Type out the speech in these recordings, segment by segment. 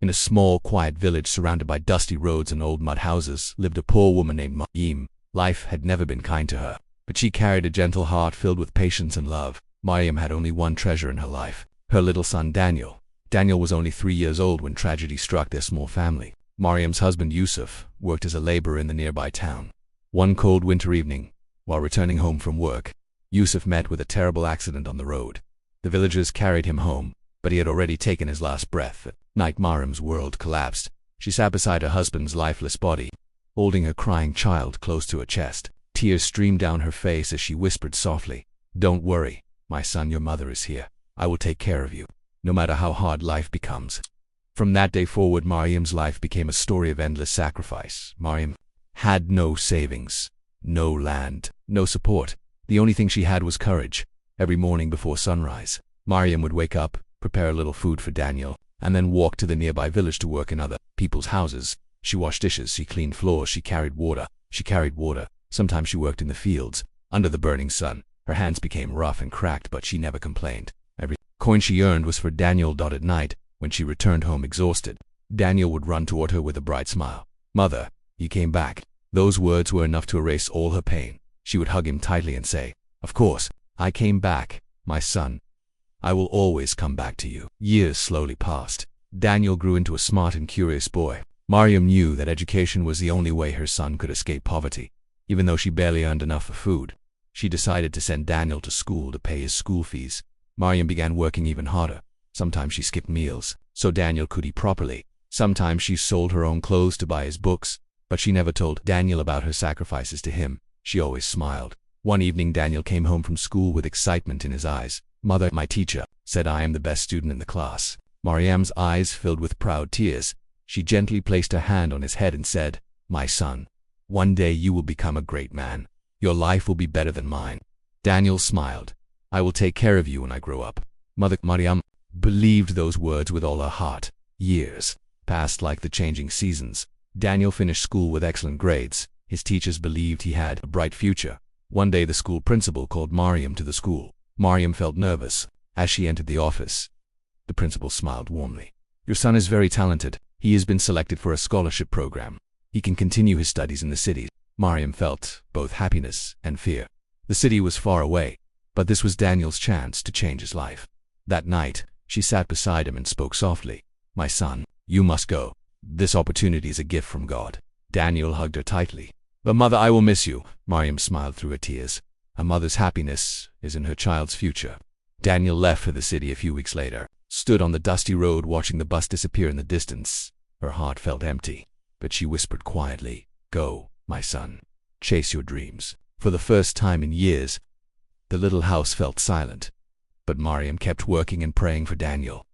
In a small, quiet village surrounded by dusty roads and old mud houses lived a poor woman named Mariam. Life had never been kind to her, but she carried a gentle heart filled with patience and love. Mariam had only one treasure in her life, her little son Daniel. Daniel was only 3 years old when tragedy struck their small family. Mariam's husband Yusuf worked as a laborer in the nearby town. One cold winter evening, while returning home from work, Yusuf met with a terrible accident on the road. The villagers carried him home, but he had already taken his last breath. At night, Mariam's world collapsed. She sat beside her husband's lifeless body, holding her crying child close to her chest. Tears streamed down her face as she whispered softly, "Don't worry, my son, your mother is here. I will take care of you, no matter how hard life becomes." From that day forward, Mariam's life became a story of endless sacrifice. Mariam had no savings, no land, no support. The only thing she had was courage. Every morning before sunrise, Mariam would wake up, prepare a little food for Daniel, and then walk to the nearby village to work in other people's houses. She washed dishes, she cleaned floors, she carried water. Sometimes she worked in the fields, under the burning sun. Her hands became rough and cracked, but she never complained. Every coin she earned was for Daniel. At night, when she returned home exhausted, Daniel would run toward her with a bright smile. "Mother, you came back." Those words were enough to erase all her pain. She would hug him tightly and say, "Of course, I came back, my son. I will always come back to you." Years slowly passed. Daniel grew into a smart and curious boy. Mariam knew that education was the only way her son could escape poverty. Even though she barely earned enough for food, she decided to send Daniel to school to pay his school fees. Mariam began working even harder. Sometimes she skipped meals, so Daniel could eat properly. Sometimes she sold her own clothes to buy his books, but she never told Daniel about her sacrifices to him. She always smiled. One evening, Daniel came home from school with excitement in his eyes. "Mother, my teacher said I am the best student in the class." Mariam's eyes filled with proud tears. She gently placed her hand on his head and said, "My son, one day you will become a great man. Your life will be better than mine." Daniel smiled. "I will take care of you when I grow up." Mother Mariam believed those words with all her heart. Years passed like the changing seasons. Daniel finished school with excellent grades. His teachers believed he had a bright future. One day the school principal called Mariam to the school. Mariam felt nervous. As she entered the office, the principal smiled warmly. "Your son is very talented. He has been selected for a scholarship program. He can continue his studies in the city." Mariam felt both happiness and fear. The city was far away, but this was Daniel's chance to change his life. That night, she sat beside him and spoke softly. "My son, you must go. This opportunity is a gift from God." Daniel hugged her tightly. "But mother, I will miss you." Mariam smiled through her tears. A mother's happiness is in her child's future. Daniel left for the city a few weeks later, stood on the dusty road watching the bus disappear in the distance. Her heart felt empty, but she whispered quietly, "Go, my son. Chase your dreams." For the first time in years, the little house felt silent. But Mariam kept working and praying for Daniel.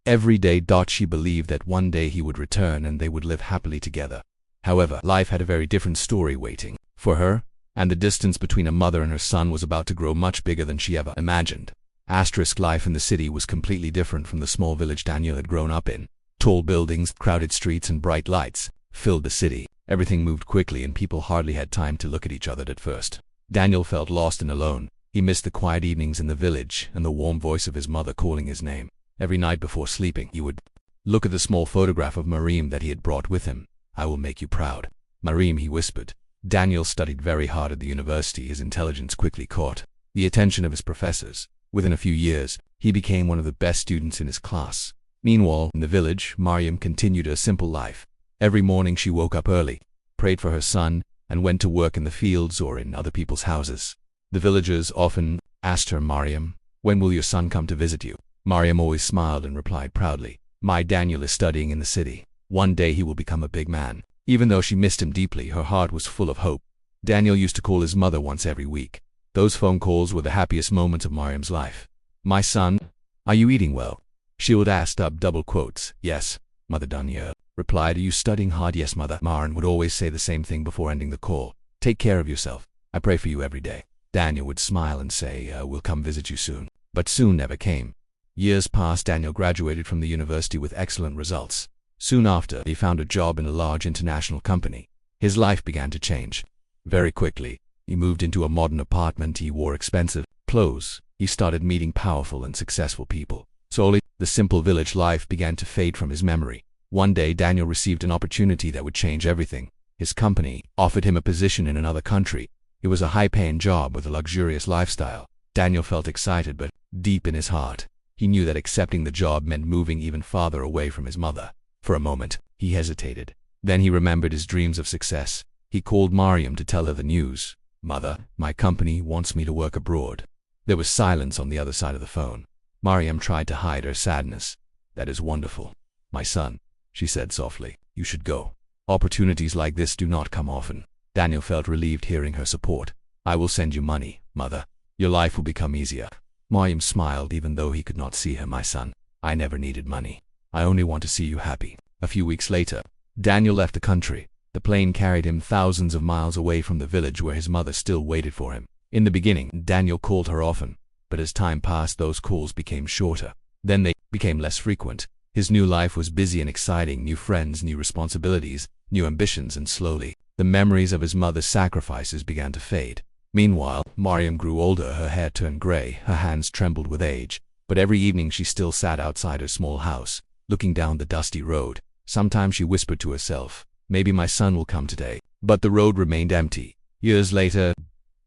Every day, she believed that one day he would return and they would live happily together. However, life had a very different story waiting for her, and the distance between a mother and her son was about to grow much bigger than she ever imagined. Life in the city was completely different from the small village Daniel had grown up in. Tall buildings, crowded streets, and bright lights filled the city. Everything moved quickly and people hardly had time to look at each other at first. Daniel felt lost and alone. He missed the quiet evenings in the village and the warm voice of his mother calling his name. Every night before sleeping, he would look at the small photograph of Mariam that he had brought with him. "I will make you proud." "Mariam," he whispered. Daniel studied very hard at the university. His intelligence quickly caught the attention of his professors. Within a few years, he became one of the best students in his class. Meanwhile, in the village, Mariam continued a simple life. Every morning she woke up early, prayed for her son, and went to work in the fields or in other people's houses. The villagers often asked her, "Mariam, when will your son come to visit you?" Mariam always smiled and replied proudly, "My Daniel is studying in the city. One day he will become a big man." Even though she missed him deeply, her heart was full of hope. Daniel used to call his mother once every week. Those phone calls were the happiest moments of Mariam's life. "My son, are you eating well?" She would ask double quotes. "Yes, Mother Daniel," replied. "Are you studying hard?" "Yes, Mother." Mariam would always say the same thing before ending the call. "Take care of yourself. I pray for you every day." Daniel would smile and say, "We'll come visit you soon." But soon never came. Years passed. Daniel graduated from the university with excellent results. Soon after, he found a job in a large international company. His life began to change. Very quickly, he moved into a modern apartment. He wore expensive clothes. He started meeting powerful and successful people. Slowly, the simple village life began to fade from his memory. One day, Daniel received an opportunity that would change everything. His company offered him a position in another country. It was a high-paying job with a luxurious lifestyle. Daniel felt excited, but deep in his heart, he knew that accepting the job meant moving even farther away from his mother. For a moment, he hesitated. Then he remembered his dreams of success. He called Mariam to tell her the news. "Mother, my company wants me to work abroad." There was silence on the other side of the phone. Mariam tried to hide her sadness. "That is wonderful, my son," she said softly. "You should go. Opportunities like this do not come often." Daniel felt relieved hearing her support. "I will send you money, Mother. Your life will become easier." Mariam smiled even though he could not see her. "My son, I never needed money. I only want to see you happy." A few weeks later, Daniel left the country. The plane carried him thousands of miles away from the village where his mother still waited for him. In the beginning, Daniel called her often, but as time passed, those calls became shorter. Then they became less frequent. His new life was busy and exciting, new friends, new responsibilities, new ambitions, and slowly, the memories of his mother's sacrifices began to fade. Meanwhile, Mariam grew older, her hair turned gray, her hands trembled with age, but every evening she still sat outside her small house, looking down the dusty road. Sometimes she whispered to herself, "Maybe my son will come today." But the road remained empty. Years later,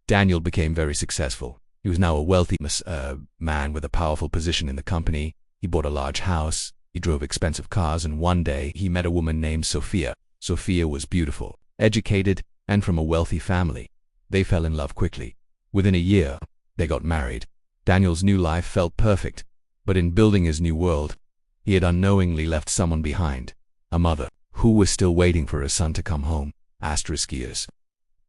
Daniel became very successful. He was now a wealthy man with a powerful position in the company. He bought a large house, he drove expensive cars, and one day he met a woman named Sophia. Sophia was beautiful, educated, and from a wealthy family. They fell in love quickly. Within a year, they got married. Daniel's new life felt perfect, but in building his new world, he had unknowingly left someone behind. A mother, who was still waiting for her son to come home. Years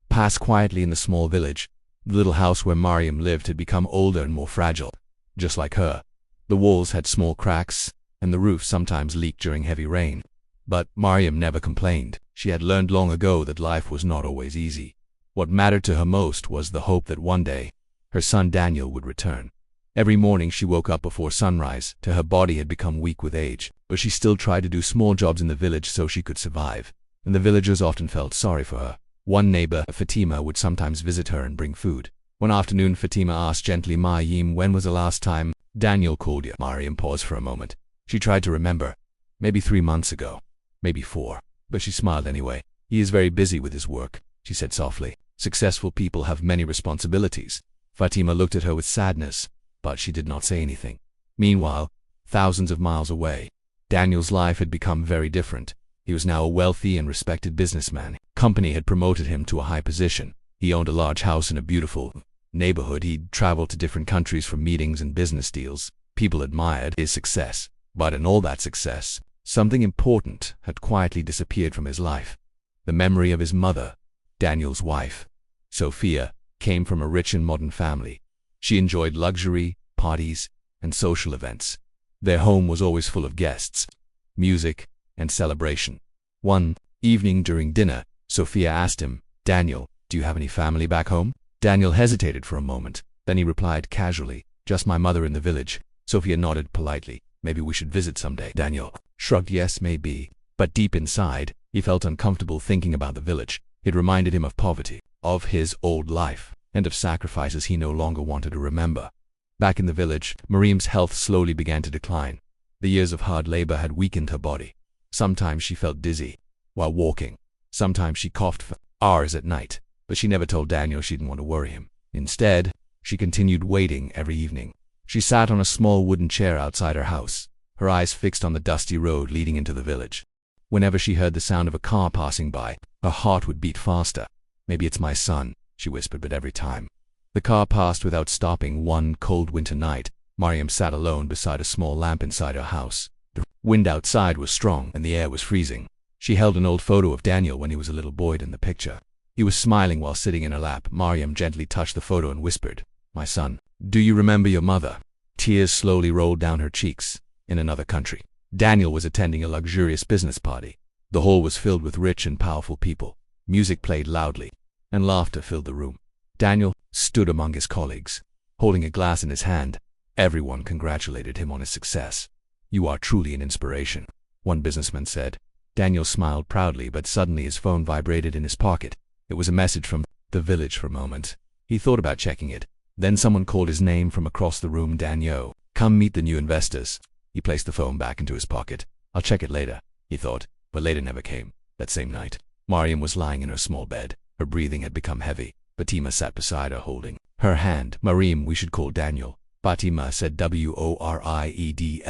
passed quietly in the small village. The little house where Mariam lived had become older and more fragile. Just like her, the walls had small cracks, and the roof sometimes leaked during heavy rain. But Mariam never complained. She had learned long ago that life was not always easy. What mattered to her most was the hope that one day, her son Daniel would return. Every morning she woke up before sunrise. Her body had become weak with age, but she still tried to do small jobs in the village so she could survive. And the villagers often felt sorry for her. One neighbor, Fatima, would sometimes visit her and bring food. One afternoon, Fatima asked gently, "Mariam, when was the last time Daniel called you?" Mariam paused for a moment. She tried to remember. Maybe 3 months ago. Maybe 4. But she smiled anyway. "He is very busy with his work," she said softly. "Successful people have many responsibilities." Fatima looked at her with sadness, but she did not say anything. Meanwhile, thousands of miles away, Daniel's life had become very different. He was now a wealthy and respected businessman. Company had promoted him to a high position. He owned a large house in a beautiful neighborhood. He'd traveled to different countries for meetings and business deals. People admired his success. But in all that success, something important had quietly disappeared from his life. The memory of his mother, Daniel's wife. Sophia came from a rich and modern family. She enjoyed luxury, parties, and social events. Their home was always full of guests, music, and celebration. One evening during dinner, Sophia asked him, "Daniel, do you have any family back home?" Daniel hesitated for a moment. Then he replied casually, "Just my mother in the village." Sophia nodded politely. "Maybe we should visit someday." Daniel shrugged. "Yes, maybe." But deep inside, he felt uncomfortable thinking about the village. It reminded him of poverty, of his old life, and of sacrifices he no longer wanted to remember. Back in the village, Mariam's health slowly began to decline. The years of hard labor had weakened her body. Sometimes she felt dizzy while walking. Sometimes she coughed for hours at night, but she never told Daniel she didn't want to worry him. Instead, she continued waiting every evening. She sat on a small wooden chair outside her house, her eyes fixed on the dusty road leading into the village. Whenever she heard the sound of a car passing by, her heart would beat faster. "Maybe it's my son," she whispered, but every time the car passed without stopping. One cold winter night, Mariam sat alone beside a small lamp inside her house. The wind outside was strong and the air was freezing. She held an old photo of Daniel when he was a little boy in the picture. He was smiling while sitting in her lap. Mariam gently touched the photo and whispered, "My son, do you remember your mother?" Tears slowly rolled down her cheeks. In another country, Daniel was attending a luxurious business party. The hall was filled with rich and powerful people. Music played loudly, and laughter filled the room. Daniel stood among his colleagues, holding a glass in his hand. Everyone congratulated him on his success. "You are truly an inspiration," one businessman said. Daniel smiled proudly, but suddenly his phone vibrated in his pocket. It was a message from the village. For a moment, he thought about checking it. Then someone called his name from across the room. "Daniel, come meet the new investors." He placed the phone back into his pocket. "I'll check it later." he thought, but later never came. That same night, Mariam was lying in her small bed. Her breathing had become heavy. Fatima sat beside her holding her hand. Mariam, we should call Daniel. Fatima said Woriedly.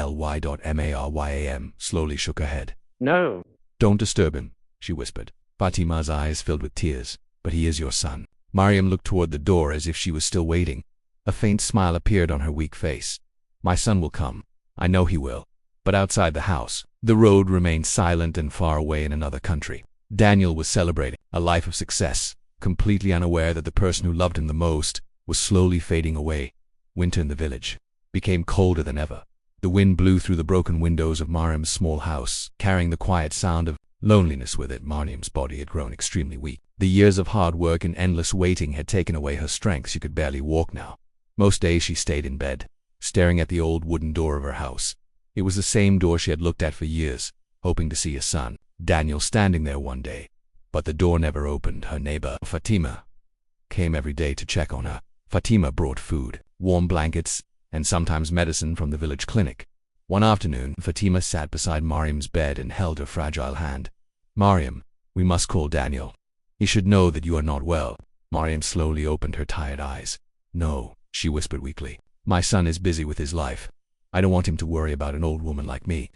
Slowly shook her head. No. Don't disturb him, she whispered. Fatima's eyes filled with tears. But he is your son. Mariam looked toward the door as if she was still waiting. A faint smile appeared on her weak face. My son will come. I know he will. But outside the house, the road remained silent and far away in another country. Daniel was celebrating a life of success, completely unaware that the person who loved him the most was slowly fading away. Winter in the village became colder than ever. The wind blew through the broken windows of Mariam's small house, carrying the quiet sound of loneliness with it. Mariam's body had grown extremely weak. The years of hard work and endless waiting had taken away her strength. She could barely walk now. Most days she stayed in bed, staring at the old wooden door of her house. It was the same door she had looked at for years, hoping to see a son, Daniel, standing there one day. But the door never opened. Her neighbor, Fatima, came every day to check on her. Fatima brought food, warm blankets, and sometimes medicine from the village clinic. One afternoon, Fatima sat beside Mariam's bed and held her fragile hand. Mariam, we must call Daniel. He should know that you are not well. Mariam slowly opened her tired eyes. No, she whispered weakly. My son is busy with his life. I don't want him to worry about an old woman like me.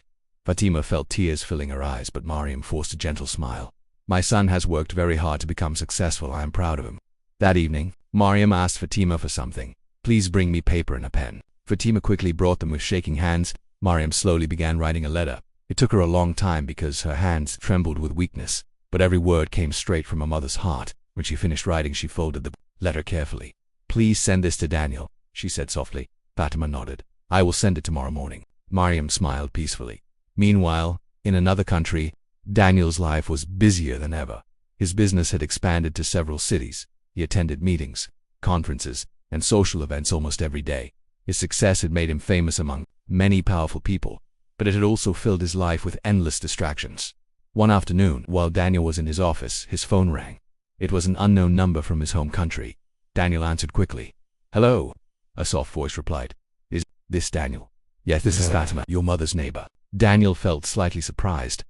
Fatima felt tears filling her eyes, but Mariam forced a gentle smile. My son has worked very hard to become successful. I am proud of him. That evening, Mariam asked Fatima for something. Please bring me paper and a pen. Fatima quickly brought them with shaking hands. Mariam slowly began writing a letter. It took her a long time because her hands trembled with weakness, but every word came straight from a mother's heart. When she finished writing, she folded the letter carefully. Please send this to Daniel, she said softly. Fatima nodded. I will send it tomorrow morning. Mariam smiled peacefully. Meanwhile, in another country, Daniel's life was busier than ever. His business had expanded to several cities. He attended meetings, conferences, and social events almost every day. His success had made him famous among many powerful people, but it had also filled his life with endless distractions. One afternoon, while Daniel was in his office, his phone rang. It was an unknown number from his home country. Daniel answered quickly. Hello, a soft voice replied. Is this Daniel? Yes, this is Fatima, your mother's neighbor. Daniel felt slightly surprised.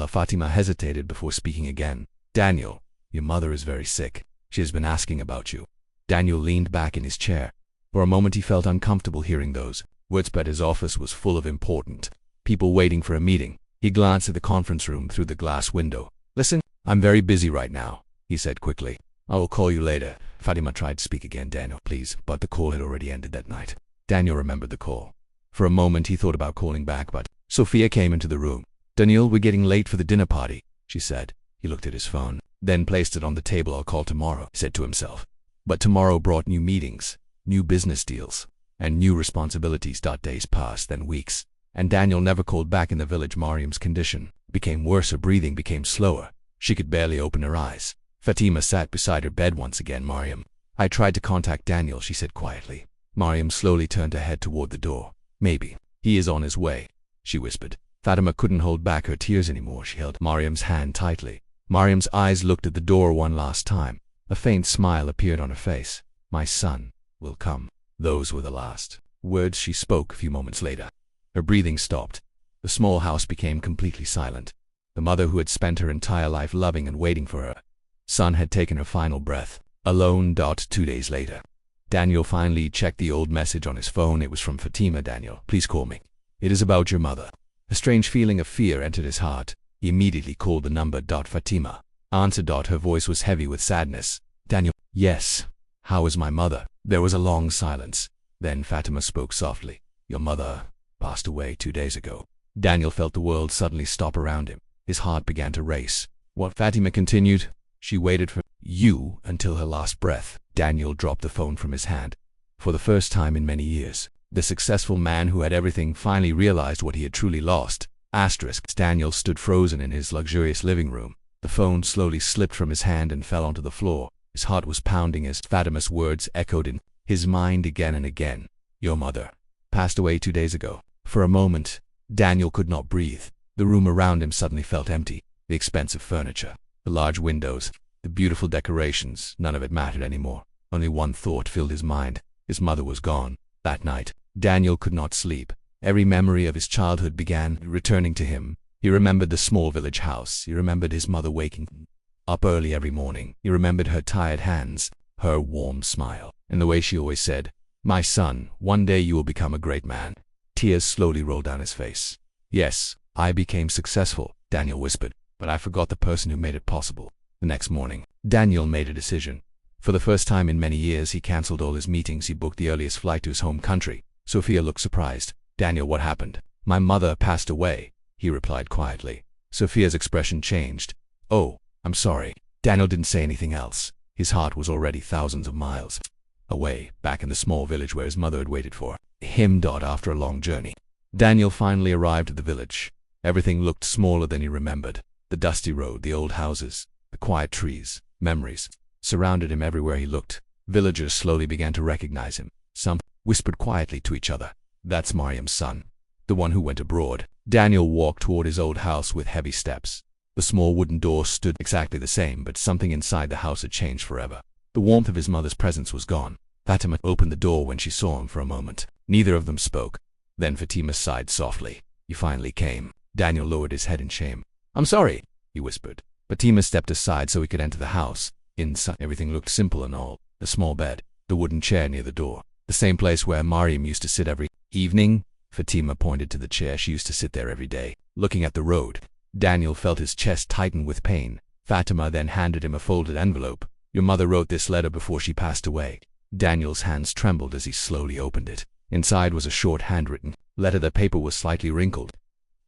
Fatima hesitated before speaking again. Daniel, your mother is very sick. She has been asking about you. Daniel leaned back in his chair. For a moment he felt uncomfortable hearing those words, but his office was full of important people waiting for a meeting. He glanced at the conference room through the glass window. Listen, I'm very busy right now, he said quickly. I will call you later. Fatima tried to speak again. Daniel, please, but the call had already ended that night. Daniel remembered the call. For a moment he thought about calling back, but Sophia came into the room. Daniel, we're getting late for the dinner party, she said. He looked at his phone, then placed it on the table. I'll call tomorrow, he said to himself. But tomorrow brought new meetings, new business deals, and new responsibilities. Days passed, then weeks, and Daniel never called back. In the village, Mariam's condition became worse. Her breathing became slower. She could barely open her eyes. Fatima sat beside her bed once again. Mariam, I tried to contact Daniel, she said quietly. Mariam slowly turned her head toward the door. Maybe he is on his way, she whispered. Fatima couldn't hold back her tears anymore. She held Mariam's hand tightly. Mariam's eyes looked at the door one last time. A faint smile appeared on her face. My son will come. Those were the last words she spoke. A few moments later, her breathing stopped. The small house became completely silent. The mother who had spent her entire life loving and waiting for her son had taken her final breath, alone. 2 days later, Daniel finally checked the old message on his phone. It was from Fatima. Daniel, please call me. It is about your mother. A strange feeling of fear entered his heart. He immediately called the number. Fatima answered. Her voice was heavy with sadness. Daniel, yes. How is my mother? There was a long silence. Then Fatima spoke softly. Your mother passed away 2 days ago. Daniel felt the world suddenly stop around him. His heart began to race. What? Fatima continued. She waited for you until her last breath. Daniel dropped the phone from his hand. For the first time in many years, the successful man who had everything finally realized what he had truly lost. Daniel stood frozen in his luxurious living room. The phone slowly slipped from his hand and fell onto the floor. His heart was pounding as Fatima's words echoed in his mind again and again. Your mother passed away 2 days ago. For a moment, Daniel could not breathe. The room around him suddenly felt empty. The expensive furniture, the large windows, the beautiful decorations, none of it mattered anymore. Only one thought filled his mind. His mother was gone. That night, Daniel could not sleep. Every memory of his childhood began returning to him. He remembered the small village house. He remembered his mother waking up early every morning. He remembered her tired hands, her warm smile, and the way she always said, "My son, one day you will become a great man." Tears slowly rolled down his face. "Yes, I became successful," Daniel whispered, "but I forgot the person who made it possible." The next morning, Daniel made a decision. For the first time in many years, he cancelled all his meetings. He booked the earliest flight to his home country. Sophia looked surprised. "Daniel, what happened?" "My mother passed away," he replied quietly. Sophia's expression changed. "Oh, I'm sorry." Daniel didn't say anything else. His heart was already thousands of miles away, back in the small village where his mother had waited for him. After a long journey, Daniel finally arrived at the village. Everything looked smaller than he remembered. The dusty road, the old houses, the quiet trees, memories surrounded him everywhere he looked. Villagers slowly began to recognize him. Some whispered quietly to each other, "That's Mariam's son, the one who went abroad." Daniel walked toward his old house with heavy steps. The small wooden door stood exactly the same, but something inside the house had changed forever. The warmth of his mother's presence was gone. Fatima opened the door when she saw him. For a moment, neither of them spoke. Then Fatima sighed softly. "You finally came." Daniel lowered his head in shame. "I'm sorry," he whispered. Fatima stepped aside so he could enter the house. Inside, everything looked simple and all. The small bed, the wooden chair near the door, the same place where Mariam used to sit every evening. Fatima pointed to the chair. She used to sit there every day, looking at the road. Daniel felt his chest tighten with pain. Fatima then handed him a folded envelope. "Your mother wrote this letter before she passed away." Daniel's hands trembled as he slowly opened it. Inside was a short handwritten letter. The paper was slightly wrinkled,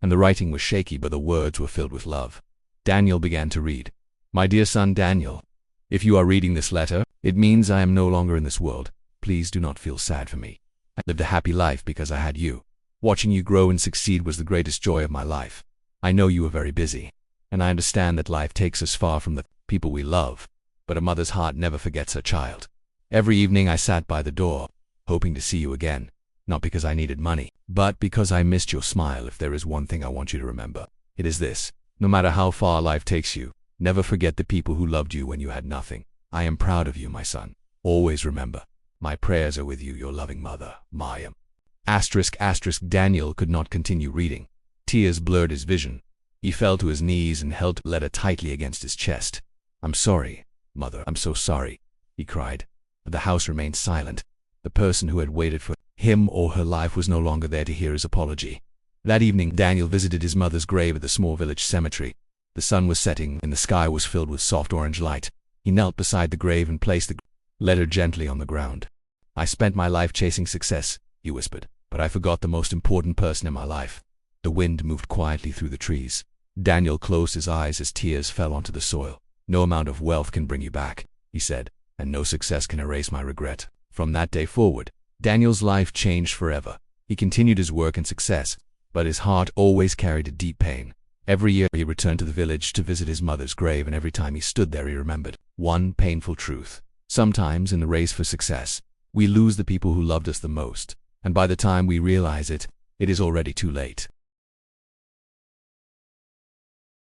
and the writing was shaky, but the words were filled with love. Daniel began to read. "My dear son Daniel, if you are reading this letter, it means I am no longer in this world. Please do not feel sad for me. I lived a happy life because I had you. Watching you grow and succeed was the greatest joy of my life. I know you are very busy, and I understand that life takes us far from the people we love, but a mother's heart never forgets her child. Every evening I sat by the door, hoping to see you again, not because I needed money, but because I missed your smile. If there is one thing I want you to remember, it is this. No matter how far life takes you, never forget the people who loved you when you had nothing. I am proud of you, my son. Always remember, my prayers are with you, your loving mother, Mariam." ***. Daniel could not continue reading. Tears blurred his vision. He fell to his knees and held the letter tightly against his chest. "I'm sorry, mother, I'm so sorry," he cried. But the house remained silent. The person who had waited for him all her life was no longer there to hear his apology. That evening, Daniel visited his mother's grave at the small village cemetery. The sun was setting and the sky was filled with soft orange light. He knelt beside the grave and placed the letter gently on the ground. "I spent my life chasing success," he whispered, "but I forgot the most important person in my life." The wind moved quietly through the trees. Daniel closed his eyes as tears fell onto the soil. "No amount of wealth can bring you back," he said, "and no success can erase my regret." From that day forward, Daniel's life changed forever. He continued his work and success, but his heart always carried a deep pain. Every year he returned to the village to visit his mother's grave, and every time he stood there he remembered one painful truth. Sometimes in the race for success, we lose the people who loved us the most, and by the time we realize it, it is already too late.